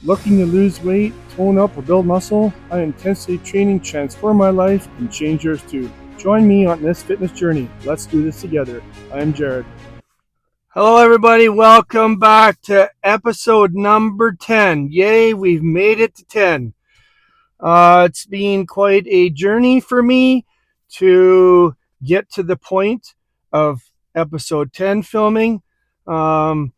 Looking to lose weight, tone up, or build muscle? I intensely training transform my life and change yours too. Join me on this fitness journey. Let's do this together. I'm Jared. Hello, everybody. Welcome back to episode number 10. Yay, we've made it to 10. It's been quite a journey for me to get to the point of episode 10 filming. Um,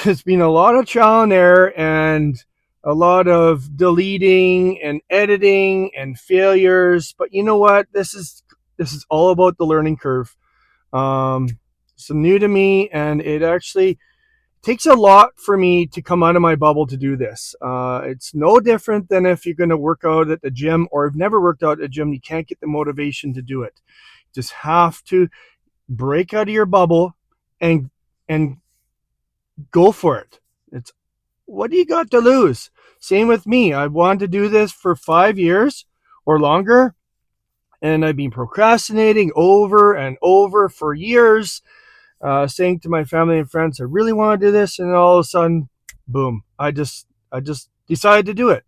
it's been a lot of trial and error and a lot of deleting and editing and failures. But you know what? This is all about the learning curve. Um, it's new to me, and it actually takes a lot for me to come out of my bubble to do this. It's no different than if you're going to work out at the gym or have never worked out at a gym. You can't get the motivation to do it. You just have to break out of your bubble and and go for it. It's what do you got to lose? Same with me. I wanted to do this for 5 years or longer, and I've been procrastinating over and over for years, saying to my family and friends, "I really want to do this," and all of a sudden, boom! I just decided to do it.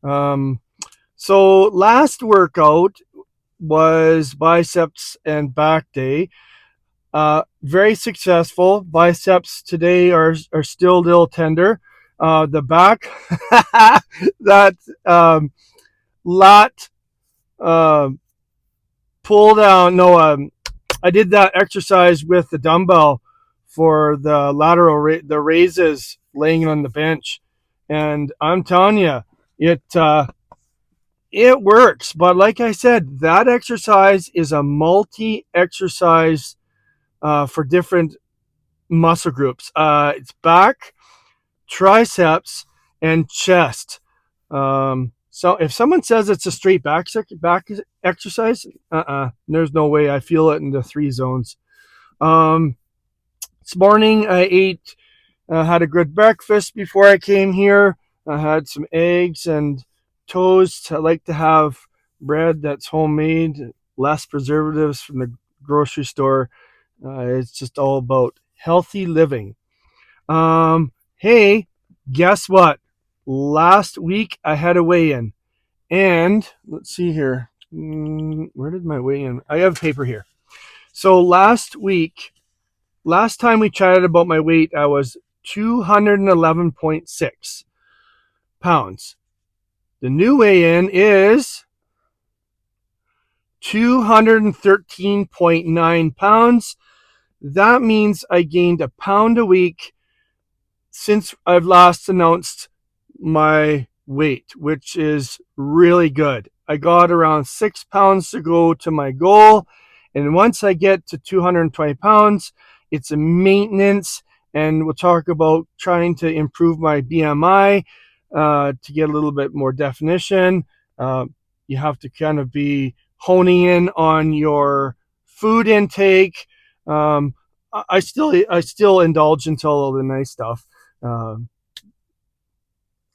Um, so last workout was biceps and back day. Very successful. Biceps today are still a little tender. The back, that lat uh, pull down. No, I did that exercise with the dumbbell for the the raises laying on the bench, and I'm telling you, it it works. But like I said, that exercise is a multi exercise for different muscle groups. It's back, triceps, and chest. So if someone says it's a straight back exercise, there's no way. I feel it in the three zones. Um, this morning I ate, had a good breakfast before I came here. I had some eggs and toast. I like to have bread that's homemade, less preservatives from the grocery store. It's just all about healthy living. Hey, guess what? Last week I had a weigh-in, and let's see here. Where did my weigh-in? I have paper here. So last time we chatted about my weight, I was 211.6 pounds. The new weigh-in is 213.9 pounds. That means I gained a pound a week since I've last announced my weight, which is really good. I got around 6 pounds to go to my goal. And once I get to 220 pounds, it's a maintenance. And we'll talk about trying to improve my BMI to get a little bit more definition. You have to kind of be honing in on your food intake. I still indulge into all the nice stuff. Um,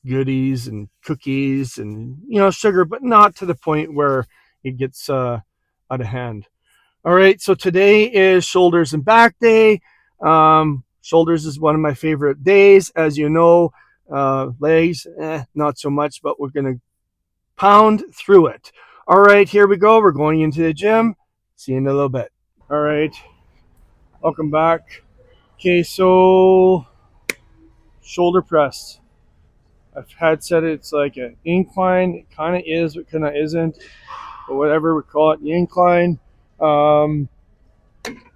Goodies and cookies and sugar, but not to the point where it gets out of hand. All right, so today is shoulders and back day. Shoulders is one of my favorite days, as you know. Legs, not so much, but we're gonna pound through it. All right, here we go. We're going into the gym. See you in a little bit. All right, welcome back. Okay, so shoulder press. I've had said it's like an incline. It kind of is, but kind of isn't. But whatever we call it, the incline. Um,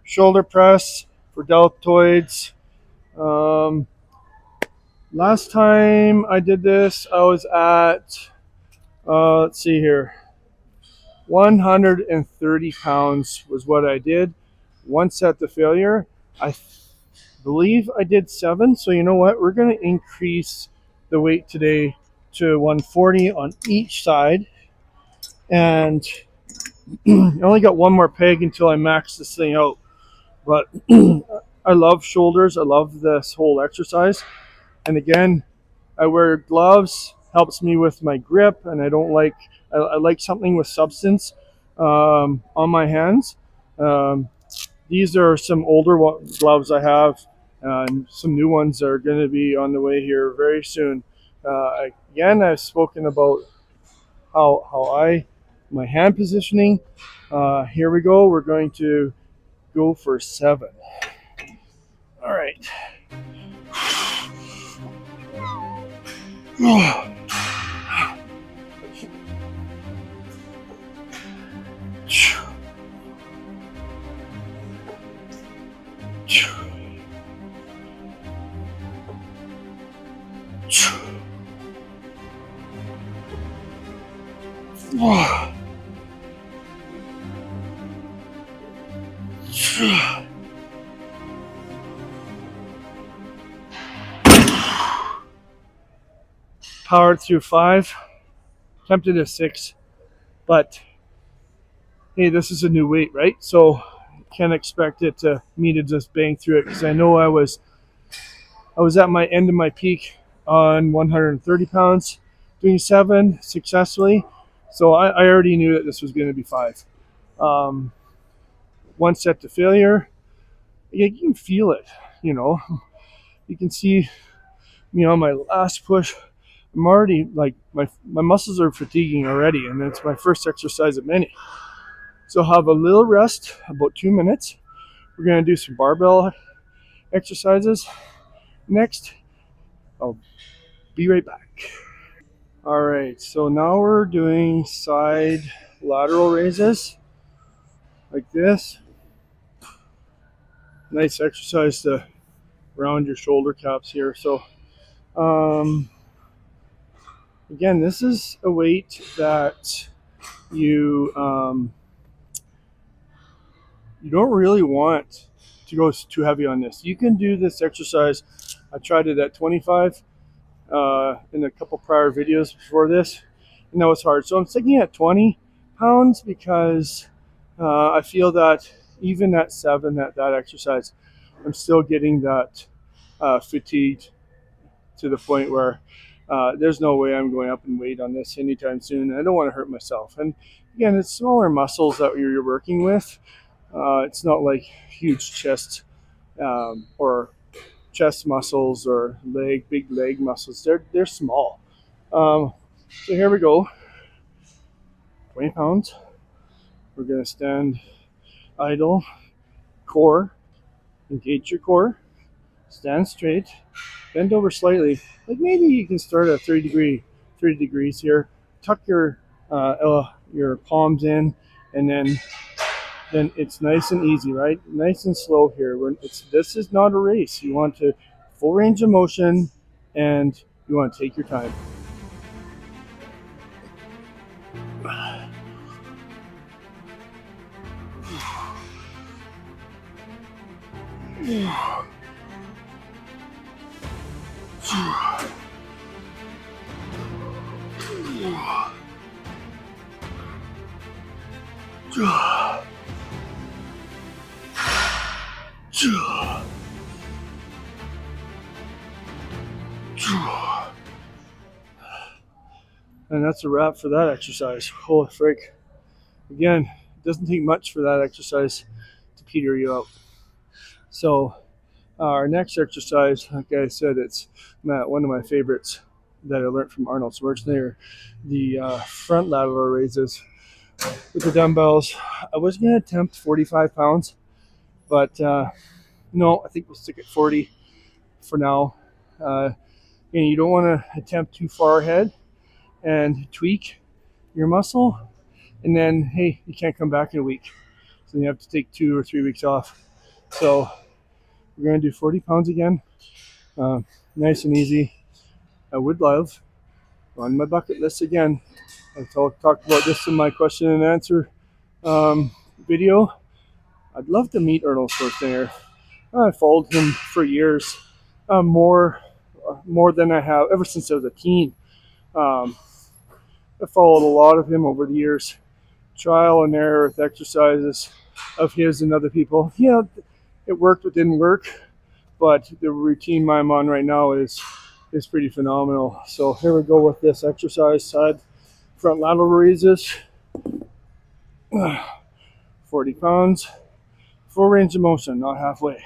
Shoulder press for deltoids. Um, Last time I did this, I was at, let's see here, 130 pounds was what I did. One set to failure. I believe I did 7. So you know what? We're going to increase the weight today to 140 on each side. And I only got one more peg until I max this thing out. But I love shoulders. I love this whole exercise. And again, I wear gloves. Helps me with my grip, and I like something with substance on my hands. Um, these are some older gloves I have, and some new ones are going to be on the way here very soon. Again, I've spoken about my hand positioning. Here we go. We're going to go for 7. All right. Powered through 5, tempted at 6, but hey, this is a new weight, right? So can't expect me to just bang through it, because I know I was at my end of my peak on 130 pounds, doing 7 successfully. So I already knew that this was going to be 5. 1 set to failure. You can feel it, you know. You can see me on my last push. I'm already like my muscles are fatiguing already, and it's my first exercise of many. So I'll have a little rest, about 2 minutes. We're going to do some barbell exercises next. I'll be right back. All right, so now we're doing side lateral raises like this. Nice exercise to round your shoulder caps here. So again, this is a weight that you don't really want to go too heavy on this. You can do this exercise. I tried it at 25 in a couple prior videos before this, and that was hard. So I'm sticking at 20 pounds because I feel that even at 7, that exercise, I'm still getting that fatigued to the point where there's no way I'm going up in weight on this anytime soon. I don't want to hurt myself. And again, it's smaller muscles that you're working with. It's not like huge chest or chest muscles or big leg muscles. They're small. So here we go. 20 pounds. We're going to stand idle, core, engage your core, stand straight, bend over slightly. Like maybe you can start at 30 degrees here. Tuck your palms in, and then it's nice and easy, right? Nice and slow here. This is not a race. You want to full range of motion, and you want to take your time. And that's a wrap for that exercise. Holy frick. Again, it doesn't take much for that exercise to peter you out. So our next exercise, like I said, it's one of my favorites that I learned from Arnold Schwarzenegger, the front lateral raises with the dumbbells. I was going to attempt 45 pounds, but no, I think we'll stick at 40 for now. And you don't want to attempt too far ahead and tweak your muscle, and then hey, you can't come back in a week, so you have to take 2 or 3 weeks off. So we're going to do 40 pounds again, nice and easy. I would love, on my bucket list again, I talked about this in my question and answer video. I'd love to meet Arnold Schwarzenegger. I followed him for years, more than I have ever since I was a teen. I followed a lot of him over the years, trial and error with exercises of his and other people. Yeah, it worked, it didn't work, but the routine I'm on right now is pretty phenomenal. So here we go with this exercise, side front lateral raises, 40 pounds, full range of motion, not halfway.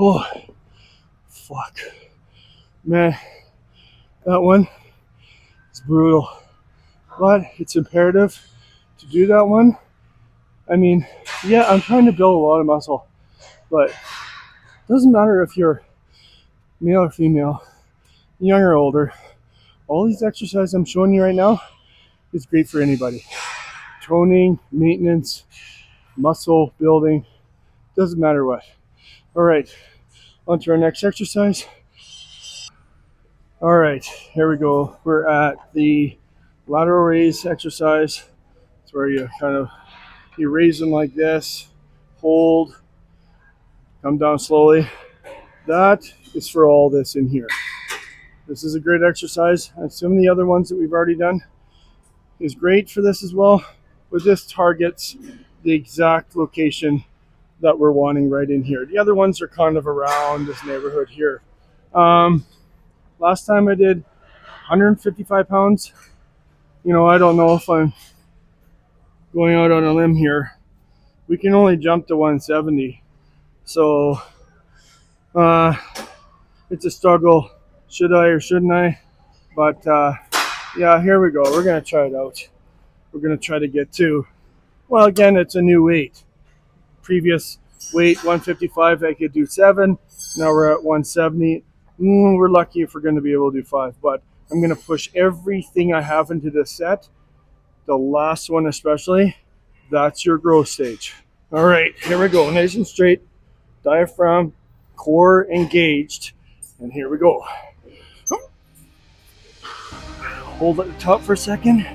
Oh, fuck. Man, that one is brutal. But it's imperative to do that one. I mean, yeah, I'm trying to build a lot of muscle, but it doesn't matter if you're male or female, young or older. All these exercises I'm showing you right now is great for anybody. Toning, maintenance, muscle building, doesn't matter what. All right, on to our next exercise. All right, here we go. We're at the lateral raise exercise. It's where you raise them like this, hold, come down slowly. That is for all this in here. This is a great exercise, and some of the other ones that we've already done is great for this as well, but this targets the exact location that we're wanting right in here. The other ones are kind of around this neighborhood here. Last time I did 155 pounds. I don't know if I'm going out on a limb here. We can only jump to 170. So it's a struggle. Should I or shouldn't I? But yeah, here we go. We're going to try it out. We're going to try to get to, well, again, it's a new weight. Previous weight, 155, I could do 7. Now we're at 170. We're lucky if we're going to be able to do 5. But I'm going to push everything I have into this set. The last one especially. That's your growth stage. All right, here we go. Nice and straight. Diaphragm, core engaged. And here we go. Hold at the top for a second.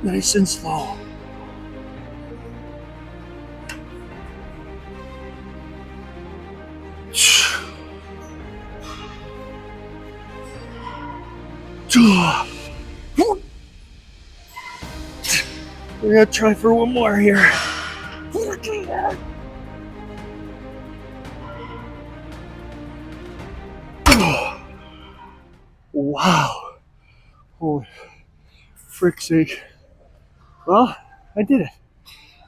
Nice and slow. We're gonna try for one more here. Wow. Holy frick's sake. Well, I did it.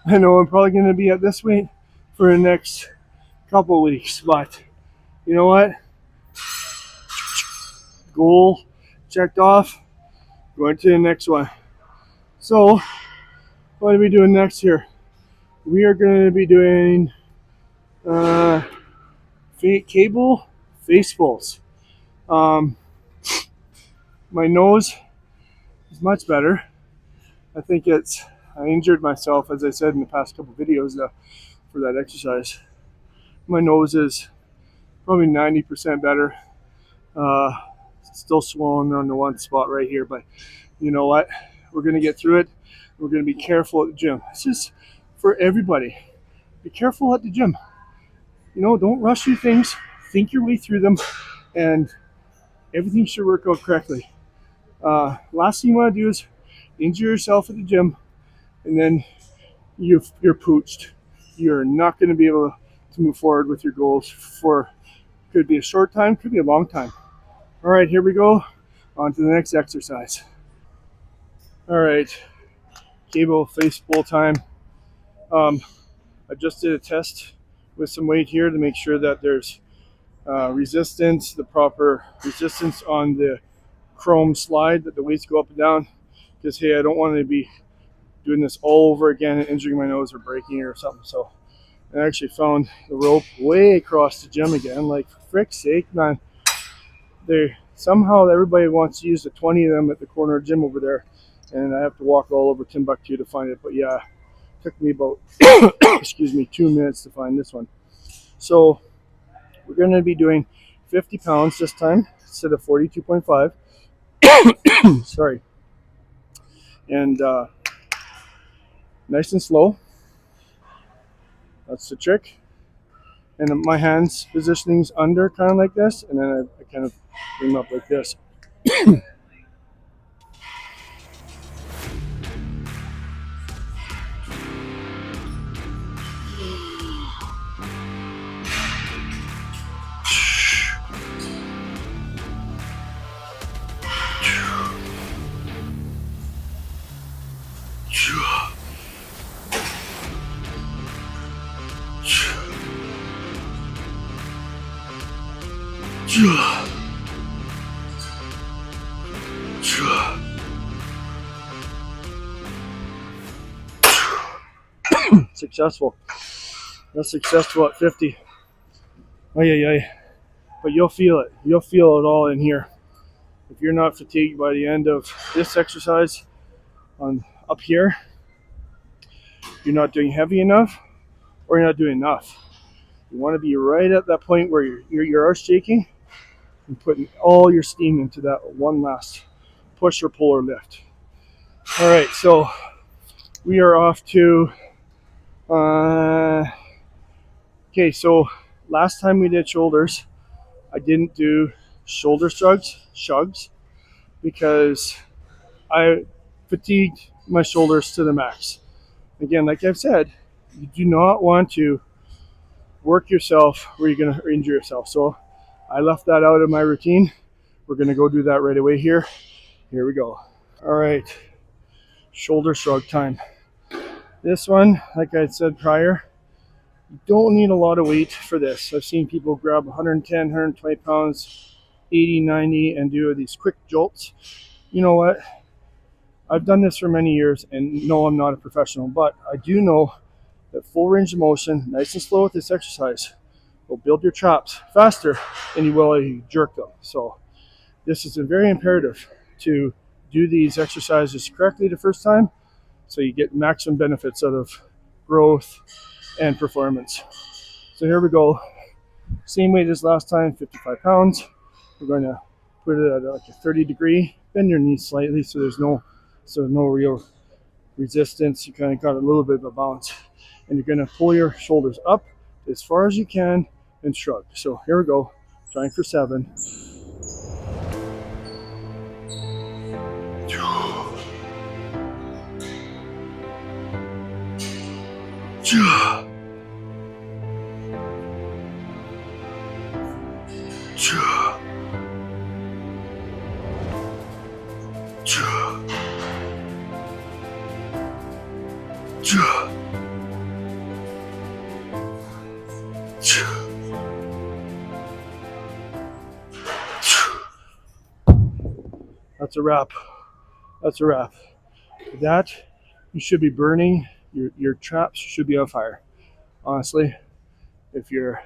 I know I'm probably gonna be at this weight for the next couple of weeks, but you know what? Goal checked off. Going to the next one. So, what are we doing next here? We are going to be doing cable face pulls. My nose is much better. I think I injured myself, as I said in the past couple videos for that exercise. My nose is probably 90% better. Still swollen on the one spot right here, but you know what? We're going to get through it. We're going to be careful at the gym. This is for everybody. Be careful at the gym. Don't rush through things. Think your way through them, and everything should work out correctly. Last thing you want to do is injure yourself at the gym, and then you're pooched. You're not going to be able to move forward with your goals for, could be a short time, could be a long time. All right, here we go. On to the next exercise. All right, cable face pull time. I just did a test with some weight here to make sure that there's resistance, the proper resistance on the chrome slide, that the weights go up and down. Because, hey, I don't want to be doing this all over again and injuring my nose or breaking it or something. So I actually found the rope way across the gym again. Like, for frick's sake, man. Somehow everybody wants to use the 20 of them at the corner gym over there. And I have to walk all over Timbuktu to find it. But yeah, Took me about, excuse me, 2 minutes to find this one. So we're going to be doing 50 pounds this time instead of 42.5. Sorry. And nice and slow. That's the trick. And my hands positioning's under, kind of like this, and then I kind of bring them up like this. Successful. That's successful at 50. But you'll feel it. You'll feel it all in here. If you're not fatigued by the end of this exercise on up here, you're not doing heavy enough or you're not doing enough. You want to be right at that point where your arse shaking and putting all your steam into that one last push or pull or lift. All right, so we are off to okay, so last time we did shoulders, I didn't do shoulder shrugs, because I fatigued my shoulders to the max. Again, like I've said, you do not want to work yourself where you're going to injure yourself. So I left that out of my routine. We're going to go do that right away here. Here we go. All right, shoulder shrug time. This one, like I said prior, you don't need a lot of weight for this. I've seen people grab 110, 120 pounds, 80, 90, and do these quick jolts. You know what? I've done this for many years, and no, I'm not a professional, but I do know that full range of motion, nice and slow with this exercise, will build your traps faster than you will if you jerk them. So this is very imperative to do these exercises correctly the first time, so you get maximum benefits out of growth and performance. So here we go. Same weight as last time, 55 pounds. We're going to put it at like a 30 degree. Bend your knees slightly so there's no real resistance. You kind of got a little bit of a bounce. And you're going to pull your shoulders up as far as you can and shrug. So here we go. Trying for 7. That's a wrap. That's a wrap. That, you should be burning. Your traps should be on fire. Honestly, if they're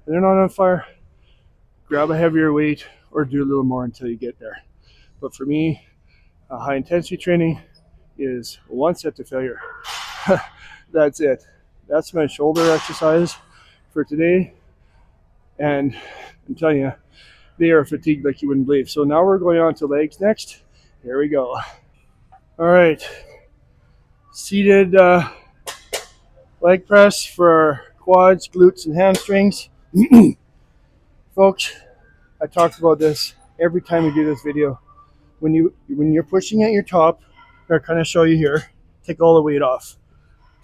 not on fire, grab a heavier weight or do a little more until you get there. But for me, high intensity training is one set to failure. That's it. That's my shoulder exercise for today. And I'm telling you, they are fatigued like you wouldn't believe. So now we're going on to legs next. Here we go. All right. Seated leg press for quads, glutes, and hamstrings. Folks, I talked about this every time we do this video. When you're pushing at your top, I'll kind of show you here. Take all the weight off.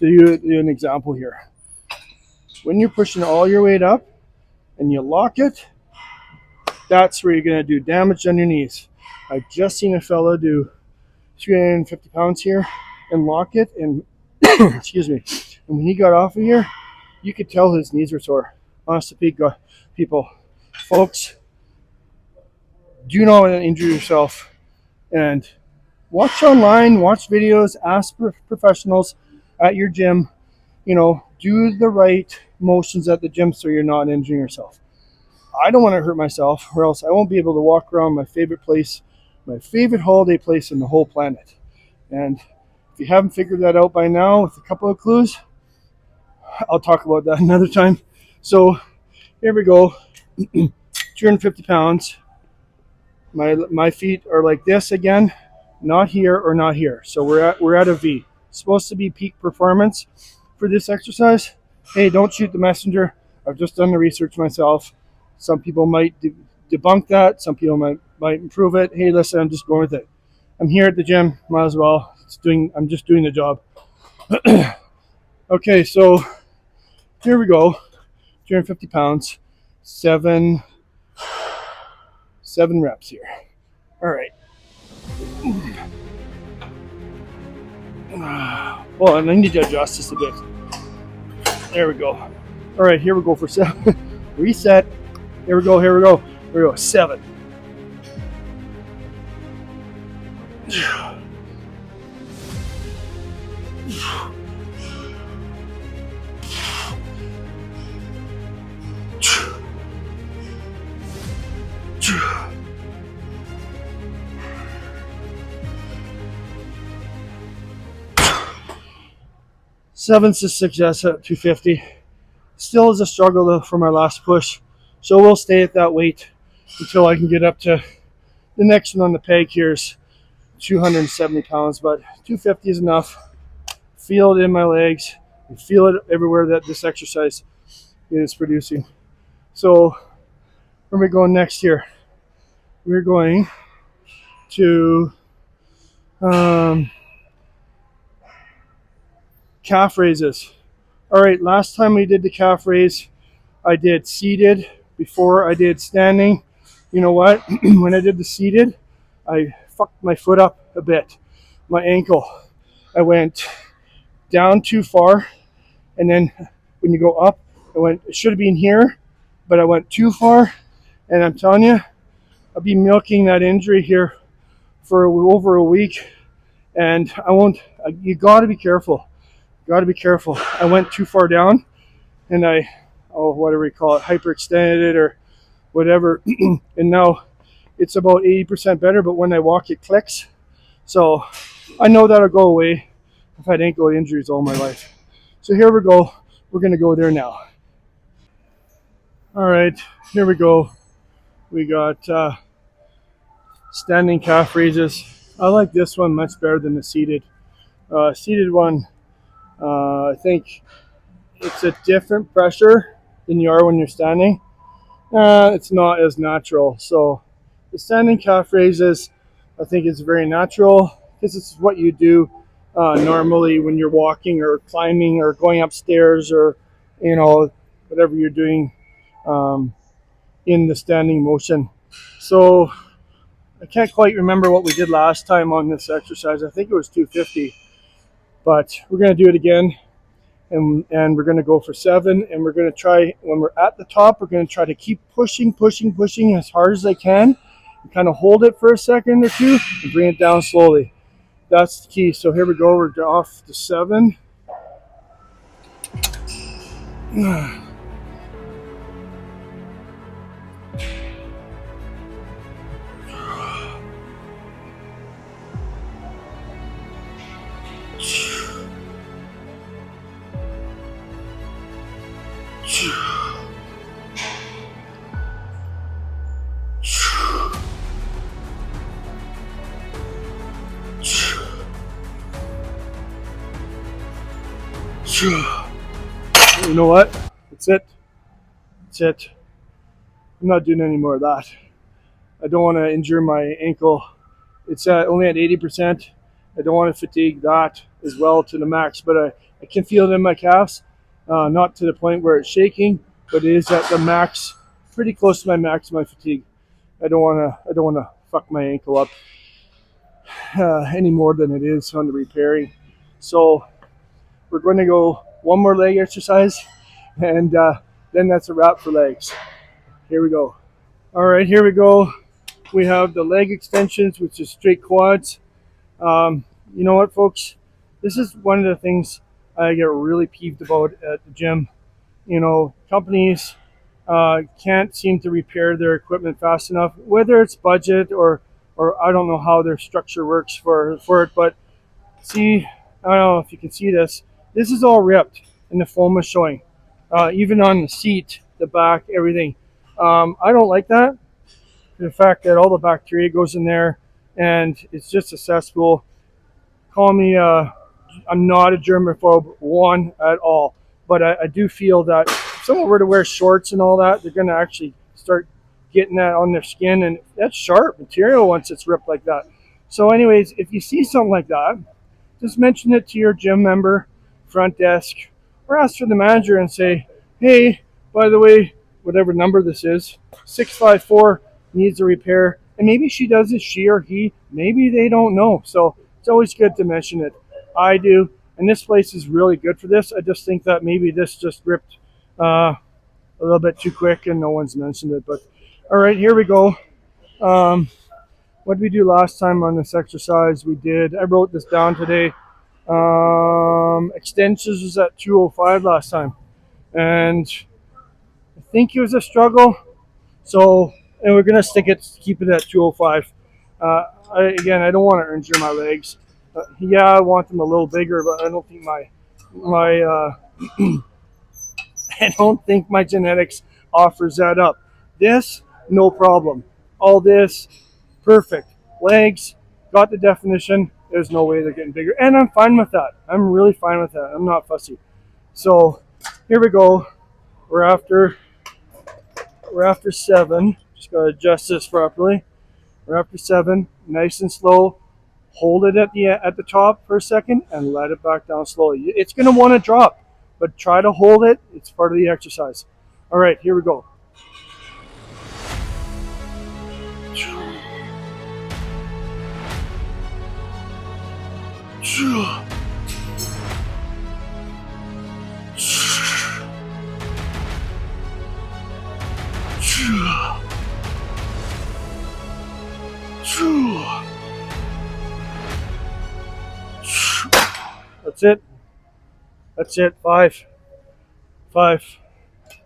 Do an example here. When you're pushing all your weight up and you lock it, that's where you're going to do damage on your knees. I just seen a fella do 350 pounds here and lock it, and excuse me. And when he got off of here, you could tell his knees were sore. Honestly, people, folks, do not want to injure yourself. And watch online, watch videos, ask professionals at your gym. Do the right motions at the gym so you're not injuring yourself. I don't want to hurt myself, or else I won't be able to walk around my favorite place, my favorite holiday place in the whole planet. And If you haven't figured that out by now with a couple of clues, I'll talk about that another time. So here we go. 250 pounds. My feet are like this again, not here or not here. So we're at a V. It's supposed to be peak performance for this exercise. Hey, don't shoot the messenger. I've just done the research myself. Some people might debunk that. Some people might improve it. Hey, listen, I'm just going with it. I'm here at the gym. Might as well. I'm just doing the job. Okay, so here we go. 250 pounds. Seven reps here. All right. Well, and I need to adjust this a bit. There we go. All right, here we go for 7. Reset. Here we go. Here we go. 7. Seven's a success at 250. Still is a struggle though for my last push. So we'll stay at that weight until I can get up to the next one on the peg. Here's 270 pounds, but 250 is enough. Feel it in my legs. I feel it everywhere that this exercise is producing. So where are we going next here? We're going to calf raises. All right, last time we did the calf raise, I did seated before I did standing. You know what? When I did the seated, I fucked my foot up a bit. My ankle. I went down too far, and then when you go up, it should have been here, but I went too far, and I'm telling you, I'll be milking that injury here for over a week, and you gotta be careful. Got to be careful. I went too far down, and whatever we call it, hyperextended it or whatever, and now it's about 80% better, but when I walk, it clicks. So I know that'll go away. I've had ankle injuries all my life. So here we go. We're going to go there now. All right, here we go. We got standing calf raises. I like this one much better than the seated. Seated one, I think it's a different pressure than you are when you're standing. It's not as natural. So the standing calf raises, I think is very natural because this is what you do normally when you're walking or climbing or going upstairs or, whatever you're doing in the standing motion. So I can't quite remember what we did last time on this exercise. I think it was 250, but we're going to do it again. And we're going to go for 7, and we're going to try, when we're at the top, we're going to try to keep pushing as hard as I can, and kind of hold it for a second or two and bring it down slowly. That's the key. So here we go. We're off to 7. You know what? That's it. That's it. I'm not doing any more of that. I don't want to injure my ankle. It's only at 80%. I don't want to fatigue that as well to the max, but I can feel it in my calves. Not to the point where it's shaking, but it is at the max, pretty close to my max, my fatigue. I don't want to fuck my ankle up any more than it is on the repairing. So we're going to go one more leg exercise, and then that's a wrap for legs. Here we go. All right, here we go. We have the leg extensions, which is straight quads. You know what, folks? This is one of the things I get really peeved about at the gym. Companies can't seem to repair their equipment fast enough, whether it's budget or I don't know how their structure works for it. But see, I don't know if you can see this. This is all ripped and the foam is showing. Even on the seat, the back, everything. I don't like that. The fact that all the bacteria goes in there and it's just a cesspool. Call me, I'm not a germaphobe, one at all. But I do feel that if someone were to wear shorts and all that, they're going to actually start getting that on their skin. And that's sharp material once it's ripped like that. So anyways, if you see something like that, just mention it to your gym member, front desk, or ask for the manager and say, hey, by the way, whatever number this is, 654 needs a repair. And maybe she does it, she or he, maybe they don't know. So it's always good to mention it. I do. And this place is really good for this. I just think that maybe this just ripped a little bit too quick and no one's mentioned it. But all right, here we go. What did we do last time on this exercise? I wrote this down today. Extensions was at 205 last time. And I think it was a struggle. So, and we're going to keep it at 205. I don't want to injure my legs. Yeah, I want them a little bigger, but I don't think I don't think my genetics offers that up. This, no problem. All this, perfect. Legs, got the definition. There's no way they're getting bigger. And I'm fine with that. I'm really fine with that. I'm not fussy. So here we go. We're after 7. Just gotta adjust this properly. We're after 7. Nice and slow. Hold it at the top for a second and let it back down slowly. It's gonna want to drop, but try to hold it. It's part of the exercise. All right, here we go. That's it. 5.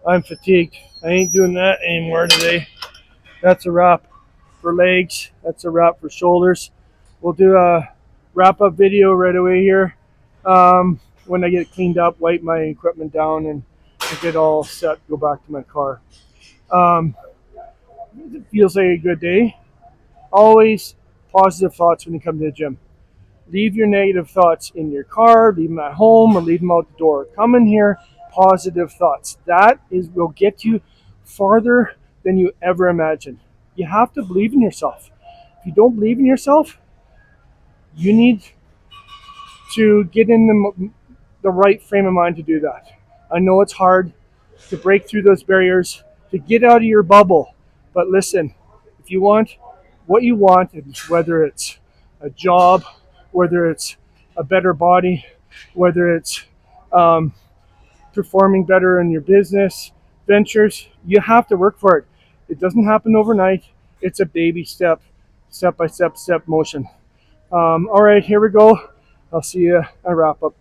I'm fatigued. I ain't doing that anymore today. That's a wrap for legs. That's a wrap for shoulders. We'll do a wrap up video right away here. When I get cleaned up, wipe my equipment down and get all set, go back to my car. It feels like a good day. Always positive thoughts when you come to the gym. Leave your negative thoughts in your car, leave them at home, or leave them out the door. Come in here, positive thoughts. That will get you farther than you ever imagined. You have to believe in yourself. If you don't believe in yourself, you need to get in the right frame of mind to do that. I know it's hard to break through those barriers, to get out of your bubble. But listen, if you want what you want, whether it's a job, whether it's a better body, whether it's performing better in your business ventures, you have to work for it. It doesn't happen overnight. It's a baby step by step motion. All right, here we go. I'll see you at wrap up.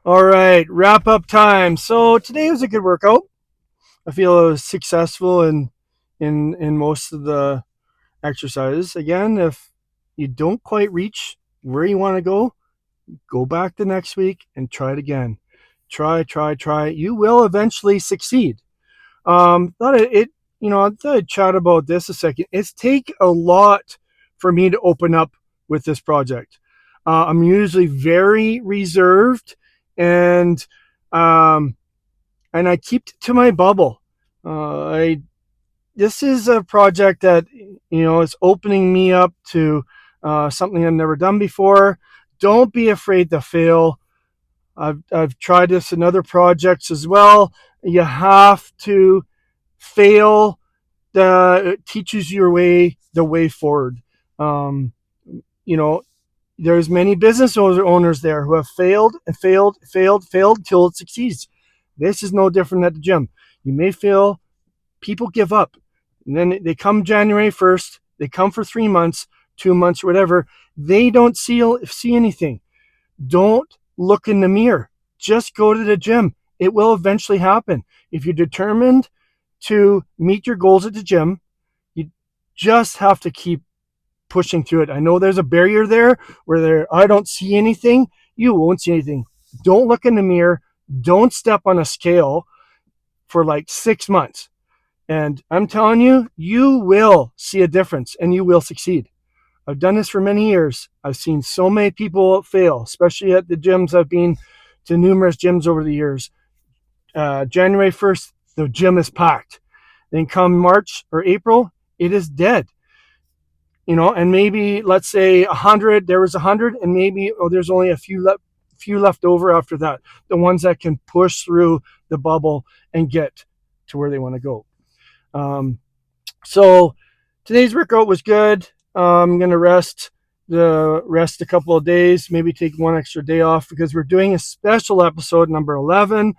All right, wrap up time. So today was a good workout. I feel I was successful in most of the exercises. Again, if you don't quite reach where you want to go back the next week and try it again. Try. You will eventually succeed. Thought I'd chat about this a second. It's take a lot for me to open up with this project. I'm usually very reserved and I keep it to my bubble. This is a project that is opening me up to something I've never done before. Don't be afraid to fail. I've tried this in other projects as well. You have to fail. It teaches you the way forward. There's many business owners there who have failed till it succeeds. This is no different at the gym. You may fail. People give up. And then they come January 1st. They come for 3 months, 2 months, whatever. They don't see anything. Don't look in the mirror. Just go to the gym. It will eventually happen. If you're determined to meet your goals at the gym, you just have to keep pushing through it. I know there's a barrier there where I don't see anything. you won't see anything. Don't look in the mirror. Don't step on a scale for like 6 months. And I'm telling you, you will see a difference and you will succeed. I've done this for many years. I've seen so many people fail, especially at the gyms. I've been to numerous gyms over the years. January 1st, the gym is packed. Then come March or April, it is dead. And maybe let's say 100, there was 100, and maybe there's only a few left over after that. The ones that can push through the bubble and get to where they want to go. So today's workout was good. I'm gonna rest a couple of days, maybe take one extra day off because we're doing a special episode number 11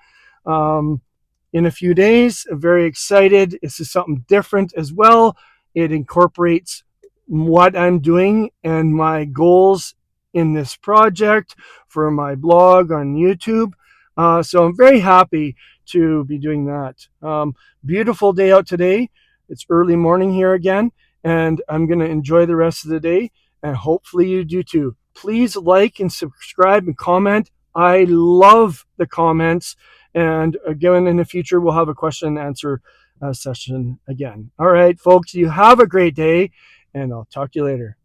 in a few days. I'm very excited. This is something different as well. It incorporates what I'm doing and my goals in this project for my blog on YouTube. So I'm very happy to be doing that. Beautiful day out today. It's early morning here again, and I'm going to enjoy the rest of the day, and hopefully you do too. Please like and subscribe and comment. I love the comments, and again, in the future, we'll have a question and answer session again. All right, folks, you have a great day, and I'll talk to you later.